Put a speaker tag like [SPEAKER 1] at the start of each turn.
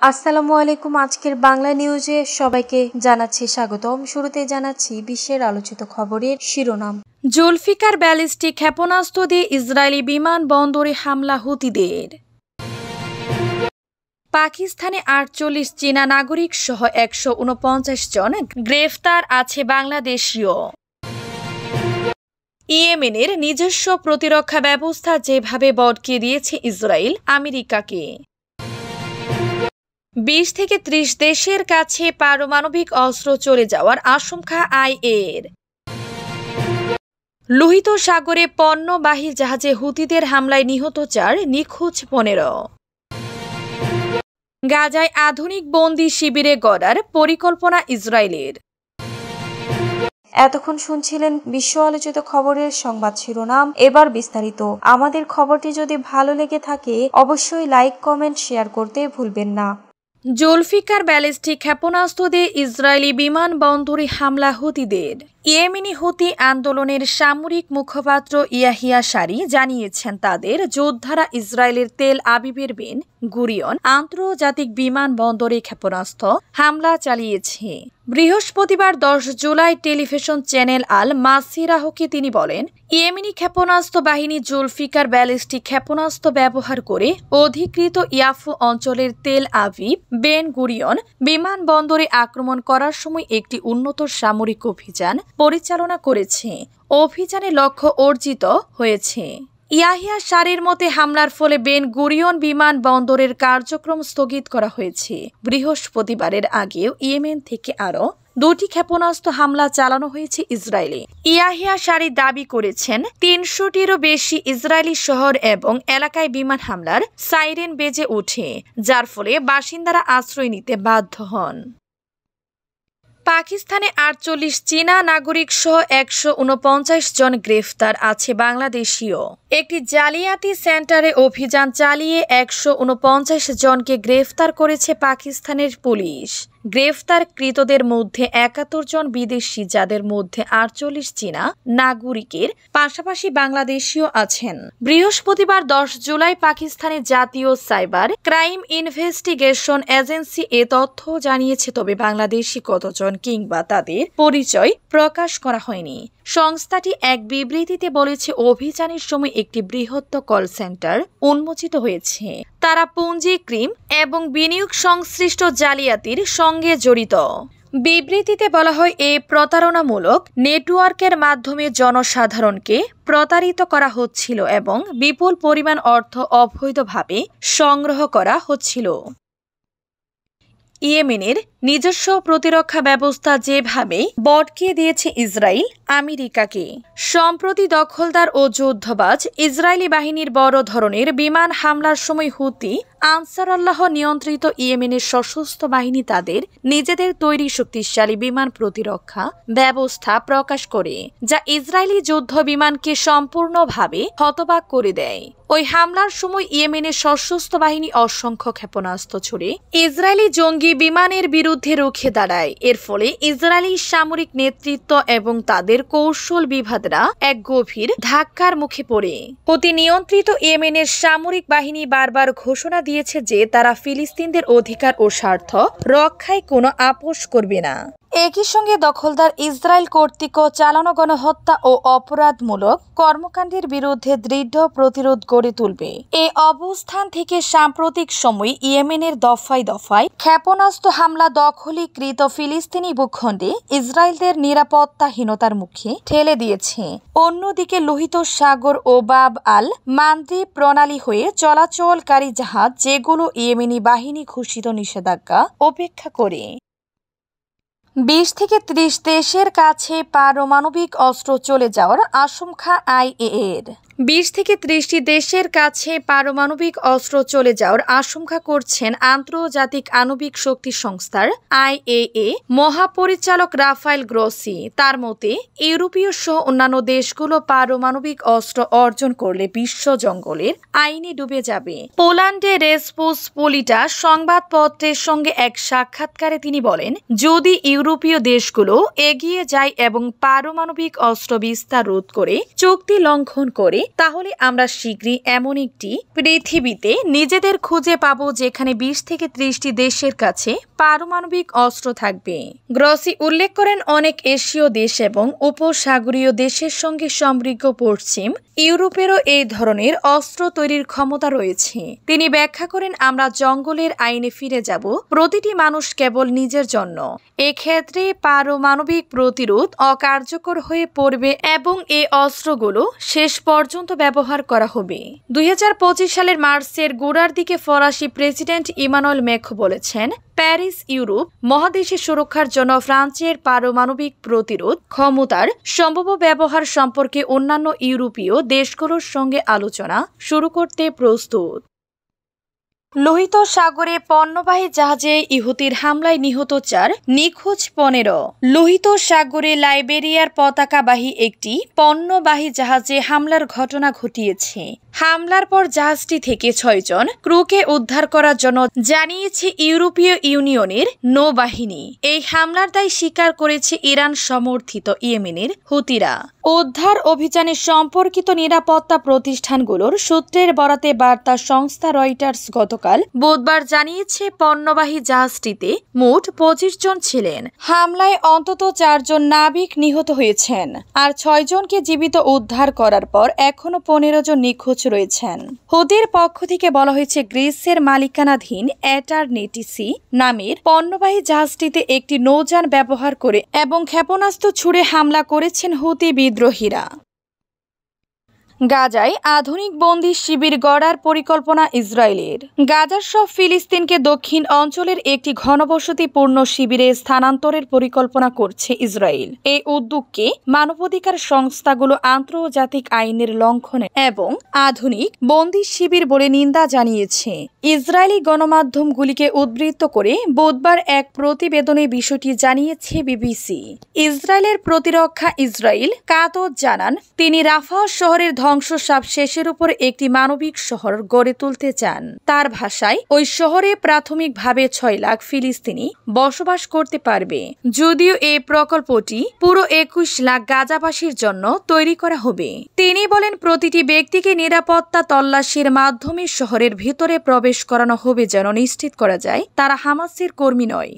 [SPEAKER 1] আসসালামু আলাইকুম। আজকের বাংলা নিউজে সবাইকে জানাচ্ছি স্বাগতম। শুরুতে জানাচ্ছি বিশ্বের আলোচিত খবরের শিরোনাম।
[SPEAKER 2] জুলফিকার ব্যালিস্টিক ক্ষেপণাস্ত্র দিয়ে ইসরায়েলি বিমানবন্দরে হামলা হুতিদের। পাকিস্তানে ৪৮ চীনা নাগরিক সহ ১৪৯ জন গ্রেফতার আছে বাংলাদেশীয়। ইয়েমেনের নিজস্ব প্রতিরক্ষা ব্যবস্থা যেভাবে বটকে দিয়েছে ইসরায়েল আমেরিকাকে। ২০ থেকে ৩০ দেশের কাছে পারমাণবিক অস্ত্র চলে যাওয়ার আশঙ্কা আইএর। লোহিত সাগরে পণ্যবাহী জাহাজে হুতিদের হামলায় নিহত ৪, নিখোঁজ ১৫। গাজায় আধুনিক বন্দি শিবিরে গড়ার পরিকল্পনা ইসরায়েলের।
[SPEAKER 1] এতক্ষণ শুনছিলেন বিশ্ব আলোচিত খবরের সংবাদ শিরোনাম। এবার বিস্তারিত। আমাদের খবরটি যদি ভালো লেগে থাকে অবশ্যই লাইক, কমেন্ট, শেয়ার করতে ভুলবেন না।
[SPEAKER 2] জুলফিকার ব্যালিস্টিক ক্ষেপণাস্ত্র দিয়ে ইসরায়েলি বিমানবন্দরে হামলা হুতিদের। ইয়েমেনি হুতি আন্দোলনের সামরিক মুখপাত্র ইয়াহিয়া সারি জানিয়েছেন তাদের যোদ্ধারা ইসরায়েলের তেল আবিবের বেন গুরিয়ন আন্তর্জাতিক বিমানবন্দরে ক্ষেপণাস্ত্র হামলা চালিয়েছে। বৃহস্পতিবার ১০ জুলাই টেলিভিশন চ্যানেল আল মাসিরাহকে তিনি বলেন, ইয়েমেনি ক্ষেপণাস্ত্র বাহিনী জুলফিকার ব্যালিস্টিক ক্ষেপণাস্ত্র ব্যবহার করে অধিকৃত ইয়াফু অঞ্চলের তেল আবিব বেন গুরিয়ন বিমানবন্দরে আক্রমণ করার সময় একটি উন্নত সামরিক অভিযান পরিচালনা করেছে। অভিযানে লক্ষ্য অর্জিত হয়েছে। ইয়াহিয়া সারির মতে হামলার ফলে বেন গুরিয়ন বিমানবন্দরের কার্যক্রম স্থগিত করা হয়েছে। বৃহস্পতিবারের আগেও ইয়েমেন থেকে আরও ২টি ক্ষেপণাস্ত্র হামলা চালানো হয়েছে ইসরায়েলে। ইয়াহিয়া সারি দাবি করেছেন ৩০০টিরও বেশি ইসরায়েলি শহর এবং এলাকায় বিমান হামলার সাইরেন বেজে ওঠে, যার ফলে বাসিন্দারা আশ্রয় নিতে বাধ্য হন। পাকিস্তানে ৪৮ চীনা নাগরিক সহ ১৪৯ জন গ্রেফতার আছে বাংলাদেশীয়। একটি জালিয়াতি সেন্টারে অভিযান চালিয়ে ১৪৯ জনকে গ্রেফতার করেছে পাকিস্তানের পুলিশ। গ্রেফতারকৃতদের মধ্যে ৭১ জন বিদেশি, যাদের মধ্যে ৪৮ চীনা নাগরিকের পাশাপাশি বাংলাদেশীয় আছেন। বৃহস্পতিবার ১০ জুলাই পাকিস্তানের জাতীয় সাইবার ক্রাইম ইনভেস্টিগেশন এজেন্সি এ তথ্য জানিয়েছে, তবে বাংলাদেশি কতজন কিংবা তাদের পরিচয় প্রকাশ করা হয়নি। সংস্থাটি এক বিবৃতিতে বলেছে, অভিযানের সময় একটি বৃহৎ কল সেন্টার উন্মোচিত হয়েছে। তারা পুঁজি ক্রিম এবং বিনিয়োগ সংশ্লিষ্ট জালিয়াতির সঙ্গে জড়িত। বিবৃতিতে বলা হয়, এই প্রতারণামূলক নেটওয়ার্কের মাধ্যমে জনসাধারণকে প্রতারিত করা হচ্ছিল এবং বিপুল পরিমাণ অর্থ অবৈধভাবে সংগ্রহ করা হচ্ছিল। ইয়েমেনের নিজস্ব প্রতিরক্ষা ব্যবস্থা যেভাবে বটকে দিয়েছে ইসরায়েল আমেরিকাকে। সম্প্রতি দখলদার ও যুদ্ধবাজ ইসরায়েলি বাহিনীর বড় ধরনের বিমান হামলার সময় হুতি আনসারুল্লাহ নিয়ন্ত্রিত ইয়েমেনের সশস্ত্র বাহিনী তাদের নিজেদের তৈরি শক্তিশালী বিমান প্রতিরক্ষা ব্যবস্থা প্রকাশ করে, যা ইসরায়েলি যুদ্ধ বিমানকে সম্পূর্ণভাবে হতবাক করে দেয়। ওই হামলার সময় ইয়েমেনের সশস্ত্র বাহিনী অসংখ্য ক্ষেপণাস্ত্র ছুড়ে ইসরায়েলি জঙ্গি বিমানের বিরুদ্ধে রুখে দাঁড়ায়। এর ফলে ইসরায়েলি সামরিক নেতৃত্ব এবং তাদের কৌশল বিভাগরা এক গভীর ধাক্কার মুখে পড়ে। হুতি নিয়ন্ত্রিত ইয়েমেনের সামরিক বাহিনী বারবার ঘোষণা দিয়েছে যে তারা ফিলিস্তিনদের অধিকার ও স্বার্থ রক্ষায় কোনো আপোষ করবে না। একই সঙ্গে দখলদার ইসরায়েল কর্তৃক চালানো গণহত্যা ও অপরাধমূলক কর্মকাণ্ডের বিরুদ্ধে দৃঢ় প্রতিরোধ গড়ে তুলবে। এই অবস্থান থেকে সাম্প্রতিক সময় ইয়েমেনের দফায় দফায় ক্ষেপণাস্ত্র হামলা দখলীকৃত ফিলিস্তিনি ভূখণ্ডে ইসরায়েলদের নিরাপত্তাহীনতার মুখে ঠেলে দিয়েছে। অন্যদিকে লোহিত সাগর ও বাব আল মান্দ্রিব প্রণালী হয়ে চলাচলকারী জাহাজ, যেগুলো ইয়েমেনি বাহিনী ঘোষিত নিষেধাজ্ঞা উপেক্ষা করে ২০ থেকে ৩০ দেশের কাছে পারমাণবিক অস্ত্র চলে যাওয়ার আশঙ্কা আইএর। ২০ থেকে ৩০টি দেশের কাছে পারমাণবিক অস্ত্র চলে যাওয়ার আশঙ্কা করছেন আন্তর্জাতিক আণবিক শক্তি সংস্থার আইএএ মহাপরিচালক রাফায়েল গ্রোসি। তার মতে, ইউরোপীয় সহ অন্যান্য দেশগুলো পারমাণবিক অস্ত্র অর্জন করলে বিশ্ব জঙ্গলের আইনে ডুবে যাবে। পোল্যান্ডে রেসপোসপোলিটা সংবাদপত্রের সঙ্গে এক সাক্ষাৎকারে তিনি বলেন, যদি ইউরোপীয় দেশগুলো এগিয়ে যায় এবং পারমাণবিক অস্ত্র বিস্তার রোধ করে চুক্তি লঙ্ঘন করে তাহলে আমরা শীঘ্রই এমন একটি পৃথিবীতে নিজেদের খুঁজে পাবো যেখানে 20 থেকে 30টি দেশের কাছে পারমাণবিক অস্ত্র থাকবে। গ্রসি উল্লেখ করেন অনেক এশীয় দেশ এবং উপসাগরীয় দেশের সঙ্গে সমৃদ্ধ পশ্চিম ইউরোপেরও এই ধরনের অস্ত্র তৈরির ক্ষমতা রয়েছে। তিনি ব্যাখ্যা করেন, আমরা জঙ্গলের আইনে ফিরে যাব, প্রতিটি মানুষ কেবল নিজের জন্য। এক্ষেত্রে পারমাণবিক প্রতিরোধ অকার্যকর হয়ে পড়বে এবং এই অস্ত্রগুলো শেষ পর্যন্ত ব্যবহার করা হবে। 2025 সালের মার্চের গোড়ার দিকে ফরাসি প্রেসিডেন্ট ইমানুয়েল ম্যাক্রো বলেছেন, প্যারিস ইউরোপ মহাদেশের সুরক্ষার জন্য ফ্রান্সের পারমাণবিক প্রতিরোধ ক্ষমতার সম্ভাব্য ব্যবহার সম্পর্কে অন্যান্য ইউরোপীয় দেশগুলোর সঙ্গে আলোচনা শুরু করতে প্রস্তুত। লোহিত সাগরে পণ্যবাহী জাহাজে ইহুতির হামলায় নিহত 4, নিখোঁজ 15। লোহিত সাগরে লাইবেরিয়ার পতাকাবাহী একটি পণ্যবাহী জাহাজে হামলার ঘটনা ঘটিয়েছে। হামলার পর জাহাজটি থেকে 6 জন ক্রুকে উদ্ধার করার জন্য জানিয়েছে ইউরোপীয় ইউনিয়নের নৌবাহিনী। এই হামলার দায় স্বীকার করেছে ইরান সমর্থিত ইয়েমেনের হুতিরা। উদ্ধার অভিযানে সম্পর্কিত নিরাপত্তা প্রতিষ্ঠানগুলোর সূত্রের বরাতে বার্তা সংস্থা রয়টার্স গতকাল বুধবার জানিয়েছে পণ্যবাহী জাহাজটিতে মোট 25 জন ছিলেন। হামলায় অন্তত 4 জন নাবিক নিহত হয়েছেন, আর 6 জনকে জীবিত উদ্ধার করার পর এখনো 15 জন নিখোঁজ রয়েছেন। হুতির পক্ষ থেকে বলা হয়েছে, গ্রিসের মালিকানাধীন এটারনিটিসি নামের পণ্যবাহী জাহাজটিতে একটি নৌযান ব্যবহার করে এবং ক্ষেপণাস্ত্র ছুড়ে হামলা করেছেন হুতি বিদ্রোহীরা। গাজায় আধুনিক বন্দি শিবির গড়ার পরিকল্পনা ইসরায়েলের। গাজার সব ফিলিস্তিনকে দক্ষিণ অঞ্চলের একটি ঘনবসতিপূর্ণ শিবিরে স্থানান্তরের পরিকল্পনা করছে ইসরায়েল। এই উদ্যোগকে মানবাধিকার সংস্থাগুলো আন্তর্জাতিক আইনের লঙ্ঘনে এবং আধুনিক বন্দি শিবির বলে নিন্দা জানিয়েছে। ইসরায়েলি গণমাধ্যমগুলিকে উদ্ধৃত করে বুধবার এক প্রতিবেদনে বিষয়টি জানিয়েছে বিবিসি। ইসরায়েলের প্রতিরক্ষা ইসরায়েল কাতর জানান, তিনি রাফা শহরের ধ্বংসসাপ শেষের উপর একটি মানবিক শহর গড়ে তুলতে চান। তার ভাষায়, ওই শহরে প্রাথমিকভাবে 6 লাখ ফিলিস্তিনি বসবাস করতে পারবে, যদিও এই প্রকল্পটি পুরো 21 লাখ গাজাবাসীর জন্য তৈরি করা হবে। তিনি বলেন, প্রতিটি ব্যক্তিকে নিরাপত্তা তল্লাশির মাধ্যমে শহরের ভিতরে প্রবেশ করানো হবে যেন নিশ্চিত করা যায় তারা হামাসের কর্মী নয়।